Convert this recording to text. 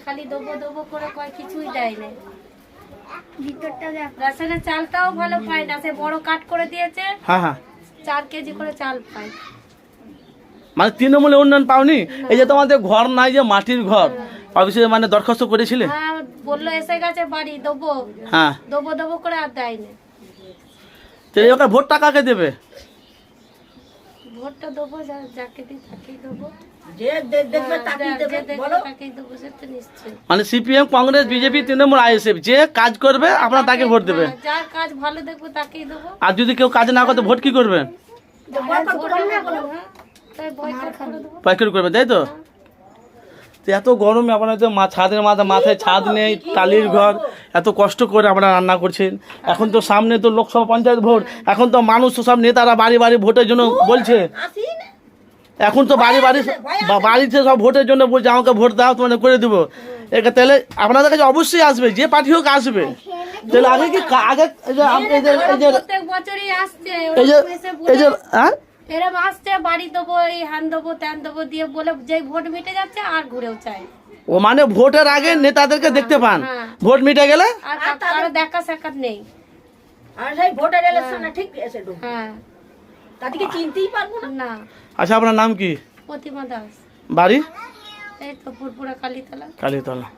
খালি দেবো দেবো করে কয় কিছুই দেয় না। রাশনের চালটাও ভালো পায় না, সে বড় কাট করে দিয়েছে। হ্যাঁ হ্যাঁ, 4 কেজি করে চাল পায়। মানে তৃণমূলে উন্নয়ন পাওনি? এই যে তোমাদের ঘর নাই, যে মাটির ঘর, অফিসে মানে দরখাস্ত করেছিলে? হ্যাঁ বললো এসে গেছে বাড়ি দেবো, হ্যাঁ, দেবো দেবো করে আর দেয় না। তো এই ওকে ভোটটা কাকে দেবে? ভোটটা দেবো যাকে দিই তাকেই দেবো, তাকেই দেবো, সে তো নিশ্চয়ই। মানে CPM, Congress, BJP, Trinamool, ISF যে কাজ করবে আপনারা তাকে ভোট দেবে। যার কাজ ভালো দেখবো তাকেই দেবো। আর যদি কেউ কাজ না করতে ভোট কি করবেন? পাইকারি করবেন, তাই তো? তো এত গরমে আপনারা তো ছাদের মাথায় ছাদ নেই, টালির ঘর, এত কষ্ট করে আপনারা রান্না করছেন। এখন তো সামনে তো লোকসভা পঞ্চায়েত ভোট, এখন তো মানুষ তো সব নেতারা বাড়ি বাড়ি ভোটের জন্য বলছে। এখন তো বাড়িতে সব ভোটের জন্য বলছে আমাকে ভোট দাও, তোমাদের করে দেবো। এটা তাহলে আপনাদের কাছে অবশ্যই আসবে, যে পার্টি হোক আসবে। তাহলে আগে কি আগে প্রত্যেক বছরই আসছে হ্যাঁ এরকম আসছে, বাড়ি দেবো, এই হ্যান দেবো ত্যান দেবো দিয়ে বলে যে ভোট মিটে যাচ্ছে আর ঘুরেও চায়। ও মানে ভোটের আগে নেতাদেরকে দেখতে পান, ভোট মিটে গেলে আর কারো দেখা সাক্ষাৎ নেই। আর সেই ভোটের ইলেকশনে ঠিক এসে ঢুকবে, হ্যাঁ তাদেরকে চিনতেই পারবো না। না। আচ্ছা, আপনার নাম কি? প্রতিমা দাস। বাড়ি? এই তো পুরপুরা কালীতলা। কালীতলা।